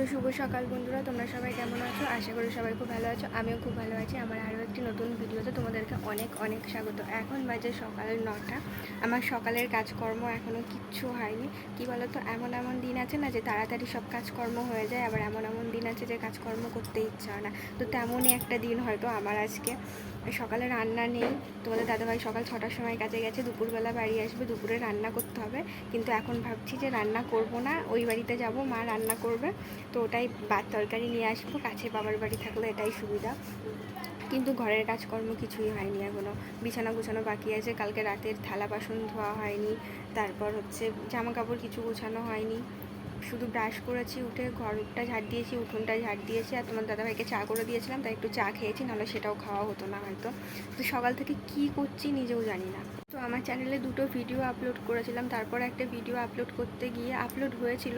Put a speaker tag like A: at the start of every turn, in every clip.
A: তো শুভ সকাল বন্ধুরা, তোমরা সবাই কেমন আছো? আশা করি সবাই খুব ভালো আছো। আমিও খুব ভালো আছি। আমার আরও একটি নতুন ভিডিওতে তোমাদেরকে অনেক অনেক স্বাগত। এখন বাজে সকাল 9টা। আমার সকালের কাজকর্ম এখনও কিচ্ছু হয়নি। কি বলো তো, এমন এমন দিন আছে না যে তাড়াতাড়ি সব কাজকর্ম হয়ে যায়, আবার এমন এমন দিন আছে যে কাজকর্ম করতে ইচ্ছা হয় না। তো তেমনই একটা দিন হয়তো আমার আজকে। সকালে রান্না নেই, তোমাদের দাদাভাই সকাল 6টার সময় কাজে গেছে, দুপুরবেলা বাড়ি আসবে, দুপুরে রান্না করতে হবে। কিন্তু এখন ভাবছি যে রান্না করব না, ওই বাড়িতে যাব, মা রান্না করবে, তো ওটাই ভাত তরকারি নিয়ে আসবো। কাছে বাবার বাড়ি থাকলে এটাই সুবিধা। কিন্তু ঘরের কাজকর্ম কিছুই হয়নি এখনও। বিছানা গুছানো বাকি আছে, কালকে রাতের থালা বাসন ধোয়া হয়নি, তারপর হচ্ছে জামা কাপড় কিছু গোছানো হয়নি। শুধু ব্রাশ করেছি, উঠে ঘরটা ঝাড় দিয়েছি, উঠোনটা ঝাড় দিয়েছি, আর তোমার দাদাভাইকে চা করে দিয়েছিলাম, তাই একটু চা খেয়েছি, নাহলে সেটাও খাওয়া হতো না হয়তো। তো সকাল থেকে কি করছি নিজেও জানি না। তো আমার চ্যানেলে 2টো ভিডিও আপলোড করেছিলাম, তারপর একটা ভিডিও আপলোড করতে গিয়ে আপলোড হয়েছিল,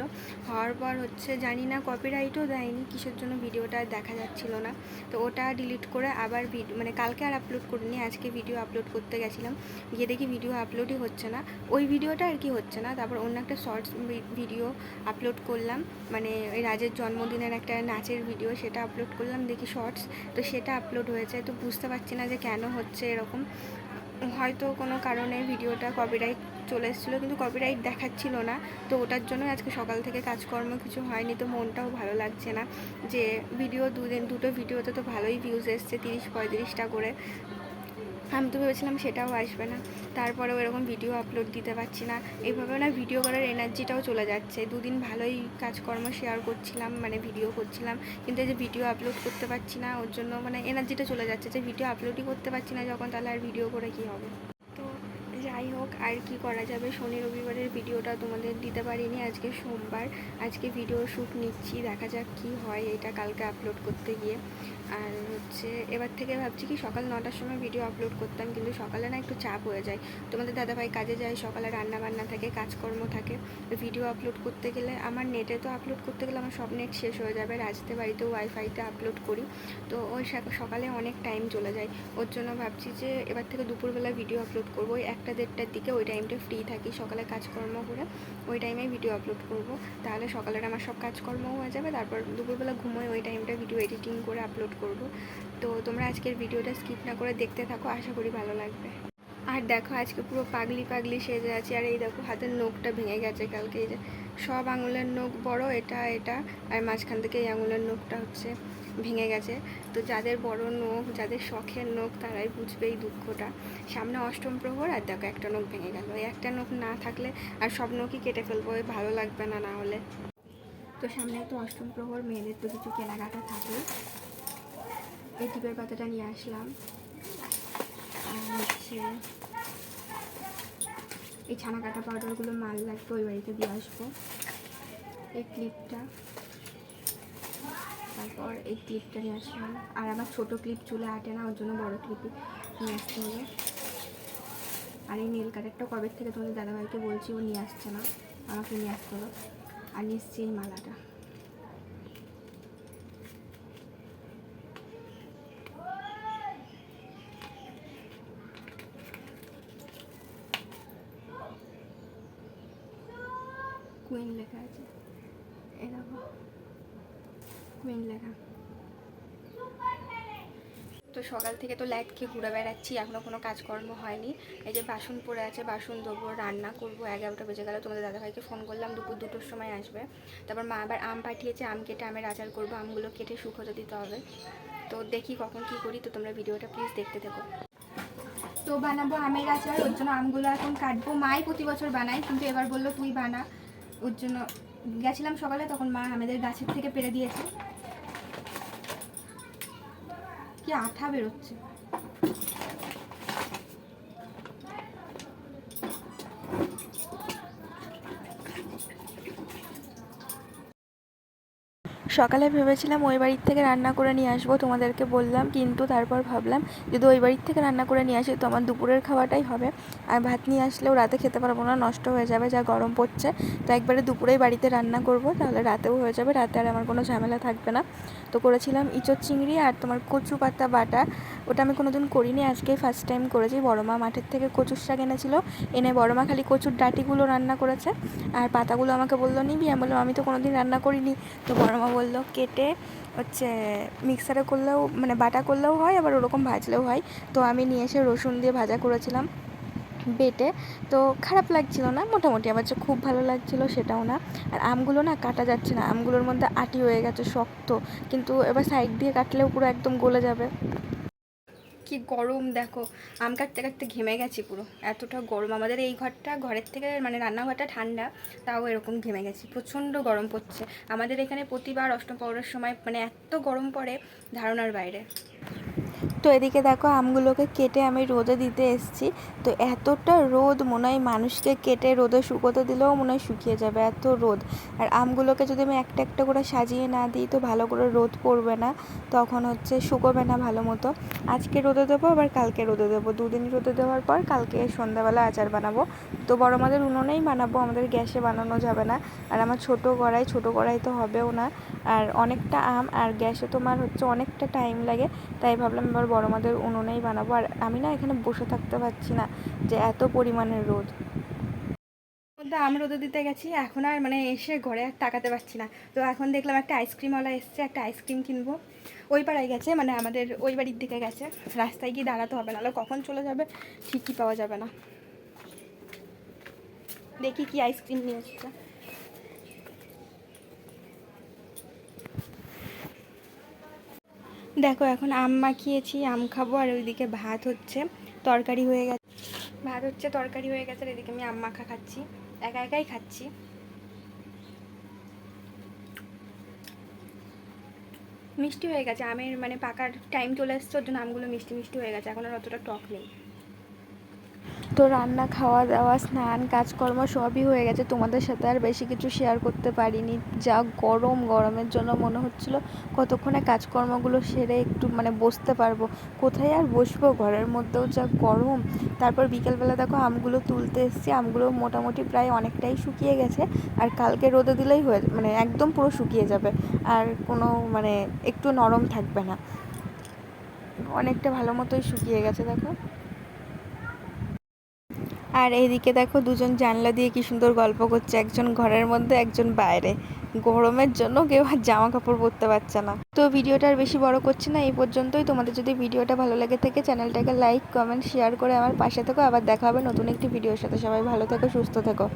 A: হওয়ার পর হচ্ছে জানি না কপিরাইটও দেয়নি, কিসের জন্য ভিডিওটা দেখা যাচ্ছিল না। তো ওটা ডিলিট করে আবার কালকে আর আপলোড করিনি, আজকে ভিডিও আপলোড করতে গেছিলাম, গিয়ে দেখি ভিডিও আপলোডই হচ্ছে না। ওই ভিডিওটা আর কি হচ্ছে না। তারপর অন্য একটা শর্টস ভিডিও আপলোড করলাম, ওই রাজের জন্মদিনের একটা নাচের ভিডিও, সেটা আপলোড করলাম, দেখি শর্টস, তো সেটা আপলোড হয়েছে। তো বুঝতে পারছি না যে কেন হচ্ছে এরকম। হয়তো কোনো কারণে ভিডিওটা কপিরাইট চলে এসেছিলো, কিন্তু কপিরাইট দেখাচ্ছিল না। তো ওটার জন্য আজকে সকাল থেকে কাজকর্ম কিছু হয়নি। তো মনটাও ভালো লাগছে না যে দুটো ভিডিওতে তো ভালোই ভিউজ এসছে, 30-35টা করে। আমি তো ভেবেছিলাম সেটাও আসবে না। তারপরেও এরকম ভিডিও আপলোড দিতে পারছি না। এইভাবে না ভিডিও করার এনার্জিটাও চলে যাচ্ছে। দুদিন ভালোই কাজকর্ম শেয়ার করছিলাম, ভিডিও করছিলাম, কিন্তু এই যে ভিডিও আপলোড করতে পারছি না, ওর জন্য এনার্জিটা চলে যাচ্ছে। যে ভিডিও আপলোডই করতে পারছি না যখন, তাহলে আর ভিডিও করে কী হবে। তো যাই হোক, আর কি করা যাবে। শনি রবিবারের ভিডিওটা তোমাদের দিতে পারিনি, আজকে সোমবার, আজকে ভিডিও শ্যুট নিচ্ছি, দেখা যাক কি হয় এটা কালকে আপলোড করতে গিয়ে। আর হচ্ছে এবার থেকে ভাবছি কি সকাল 9টার সময় ভিডিও আপলোড করতাম, কিন্তু সকালে না একটু চাপ হয়ে যায়। তোমাদের দাদাভাই কাজে যায়, সকালে রান্না বান্না থাকে, কাজকর্ম থাকে, ভিডিও আপলোড করতে গেলে আমার নেটে তো আপলোড করতে গেলে আমার সব নেট শেষ হয়ে যাবে। রাজতে বাড়িতেও ওয়াইফাইতে আপলোড করি, তো ওই সকালে অনেক টাইম চলে যায়। ওর জন্য ভাবছি যে এবার থেকে দুপুরবেলা ভিডিও আপলোড করবো, ওই 1টা-1:30টার দিকে, ওই টাইমটা ফ্রি থাকি, সকালে কাজকর্ম করে ওই টাইমেই ভিডিও আপলোড করব। তাহলে সকালের আমার সব কাজকর্মও হয়ে যাবে, তারপর দুপুরবেলা ঘুমোয় ওই টাইমটা ভিডিও এডিটিং করে আপলোড করব। তো তোমরা আজকের ভিডিওটা স্কিপ না করে দেখতে থাকো, আশা করি ভালো লাগবে। আর দেখো, আজকে পুরো পাগলি পাগলি সেজে আছি। আর এই দেখো, হাতের নখটা ভেঙে গেছে কালকে। এই যে সব আঙুলের নখ বড়, এটা আর মাঝখান থেকে এই আঙুলের নখটা হচ্ছে ভেঙে গেছে। তো যাদের বড় নখ, যাদের শখের নখ, তারাই বুঝবে এই দুঃখটা। সামনে অষ্টম প্রহর, আর দেখো একটা নখ ভেঙে গেল। এই একটা নখ না থাকলে আর সব নখই কেটে ফেলবো, ভালো লাগবে না না হলে। তো সামনে তো অষ্টম প্রহর, মেয়েদের তো কিছু কেনাকাটা থাকে। এই টিপের পাতাটা নিয়ে আসলাম, আর হচ্ছে এই ছানা কাটা পাউডারগুলো মাল লাগবে, ওই বাড়িতে দিয়ে আসবো। এই ক্লিপটা, তারপর এই ক্লিপটা নিয়ে আসলাম। আর আমার ছোটো ক্লিপ চুলে আটে না, ওর জন্য বড়ো ক্লিপই নিয়ে আসতে হবে। আর এই নেল কাটারটা কবে থেকে তোমাদের দাদাভাইকে বলছি, ও নিয়ে আসছে না, আমাকে নিয়ে আসতে হবে। আর নিয়ে এসছি এই মালাটা। কুইন লেখা আছে, এই দেখো কুইন লেখা। তো সকাল থেকে তো লাইট খেয়ে ঘুরে বেড়াচ্ছি, এখনও কোনো কাজকর্ম হয়নি। এই যে বাসন পড়ে আছে, বাসন ধোবো, রান্না করবো। 11টা বেজে গেল। তোমাদের দাদাভাইকে ফোন করলাম, দুপুর 2টোর সময় আসবে। তারপর মা আবার আম পাঠিয়েছে, আম কেটে আমের আচার করবো, আমগুলো কেটে শুকোতে দিতে হবে। তো দেখি কখন কি করি। তো তোমরা ভিডিওটা প্লিজ দেখতে থাকো। তো বানাবো আমের আচার, ওর জন্য আমগুলো এখন কাটবো। মাই প্রতি বছর বানাই, কিন্তু এবার বললো তুই বানা। ওর জন্য গেছিলাম সকালে, তখন মা আমাদের গাছের থেকে পেড়ে দিয়েছে। কি আঠা বেরোচ্ছে। সকালে ভেবেছিলাম ওই বাড়ির থেকে রান্না করে নিয়ে আসবো, তোমাদেরকে বললাম, কিন্তু তারপর ভাবলাম যদি ওই বাড়ির থেকে রান্না করে নিয়ে আসি তো আমার দুপুরের খাওয়াটাই হবে, আর ভাত নিয়ে আসলেও রাতে খেতে পারবো না, নষ্ট হয়ে যাবে, যা গরম পড়ছে। তো একবারে দুপুরেই বাড়িতে রান্না করব, তাহলে রাতেও হয়ে যাবে, রাতে আর আমার কোনো ঝামেলা থাকবে না। তো করেছিলাম ইঁচড় চিংড়ি আর তোমার কচু পাতা বাটা, ওটা আমি কোনোদিন করিনি, আজকেই ফার্স্ট টাইম করেছি। বড়মা মাঠের থেকে কচুর শাক এনেছিল, এনে বড়মা খালি কচুর ডাঁটিগুলো রান্না করেছে, আর পাতাগুলো আমাকে বললো নিবি, আমি বললাম আমি তো কোনোদিন রান্না করিনি। তো বড়মা বললো কেটে হচ্ছে মিক্সারে করলেও মানে বাটা করলেও হয়, আবার ওরকম ভাজলেও হয়। তো আমি নিয়ে এসে রসুন দিয়ে ভাজা করেছিলাম বেটে, তো খারাপ লাগছিল না মোটামুটি, আমার যে খুব ভালো লাগছিলো সেটাও না। আর আমগুলো না কাটা যাচ্ছে না, আমগুলোর মধ্যে আটি হয়ে গেছে শক্ত, কিন্তু এবার সাইড দিয়ে কাটলেও পুরো একদম গলে যাবে। কি গরম দেখো, আম কাটতে কাটতে ঘেমে গেছি পুরো, এতটা গরম। আমাদের এই ঘরের থেকে মানে রান্নাঘরটা ঠান্ডা, তাও এরকম ঘেমে গেছি, প্রচণ্ড গরম পড়ছে। আমাদের এখানে প্রতিবার অষ্টম পরের সময় মানে এত গরম পড়ে, ধারণার বাইরে। তো এদিকে দেখো আমগুলোকে কেটে আমি রোদে দিতে এসেছি। তো এতটা রোদ, মনে হয় মানুষকে কেটে রোদে শুকোতে দিলেও মনে হয় শুকিয়ে যাবে, এত রোদ। আর আমগুলোকে যদি আমি একটা একটা করে সাজিয়ে না দিই তো ভালো করে রোদ পড়বে না, তখন হচ্ছে শুকোবে না ভালো মতো। আজকে রোদে দেবো, আবার কালকে রোদে দেবো, দুদিন রোদে দেওয়ার পর কালকে সন্ধ্যাবেলা আচার বানাবো। তো বড় আমাদের উনুনেই বানাবো, আমাদের গ্যাসে বানানো যাবে না। আর আমার ছোটো কড়াই তো হবেও না, আর অনেকটা আম, আর গ্যাসে তোমার হচ্ছে অনেকটা টাইম লাগে, তাই ভাবলাম এবার বড় মাদের উনুনেই বানাবো। আর আমি না এখানে বসে থাকতে পারছি না, যে এত পরিমাণের রোদ। মধ্যে আম রোদে দিতে গেছি, এখন আর মানে এসে ঘরে আর তাকাতে পারছি না। তো এখন দেখলাম একটা আইসক্রিমওয়ালা এসছে, একটা আইসক্রিম কিনবো। ওই পাড়ায় গেছে, মানে আমাদের ওই বাড়ির দিকে গেছে, রাস্তায় গিয়ে দাঁড়াতে হবে, নাহলে কখন চলে যাবে ঠিকই পাওয়া যাবে না। দেখি কি আইসক্রিম নিয়ে এসছে। দেখো এখন আম মাখিয়েছি, আম খাবো, আর ওইদিকে ভাত হচ্ছে, তরকারি হয়ে গেছে, ভাত হচ্ছে তরকারি হয়ে গেছে, আর এদিকে আমি আম মাখা খাচ্ছি, একা একাই খাচ্ছি। মিষ্টি হয়ে গেছে, আমের মানে পাকার টাইম চলে এসছে, ওর জন্য আমগুলো মিষ্টি মিষ্টি হয়ে গেছে, এখন আর অতটা টক নেই। তো রান্না, খাওয়া দাওয়া, স্নান, কাজকর্ম সবই হয়ে গেছে, তোমাদের সাথে আর বেশি কিছু শেয়ার করতে পারিনি। যা গরম, গরমের জন্য মনে হচ্ছিল কতক্ষণে কাজকর্মগুলো সেরে একটু মানে বসতে পারবো, কোথায় আর বসবো, ঘরের মধ্যেও যা গরম। তারপর বিকেলবেলা দেখো আমগুলো তুলতে এসেছি, আমগুলো মোটামুটি প্রায় অনেকটাই শুকিয়ে গেছে, আর কালকে রোদে দিলেই হয়ে মানে একদম পুরো শুকিয়ে যাবে, আর কোনো মানে একটু নরম থাকবে না, অনেকটা ভালো মতোই শুকিয়ে গেছে দেখো। আর এইদিকে দেখো দুজন জানলা দিয়ে কি সুন্দর গল্প করছে, একজন ঘরের মধ্যে একজন বাইরে, গরমের জন্য কেউ আর জামা কাপড় পরতে পারছে না। তো ভিডিওটা আর বেশি বড় করছি না, এই পর্যন্তই। তোমাদের যদি ভিডিওটা ভালো লেগে থাকে চ্যানেলটাকে লাইক, কমেন্ট, শেয়ার করে আমার পাশে থেকো। আবার দেখা হবে নতুন একটি ভিডিওর সাথে। সবাই ভালো থেকো, সুস্থ থেকো।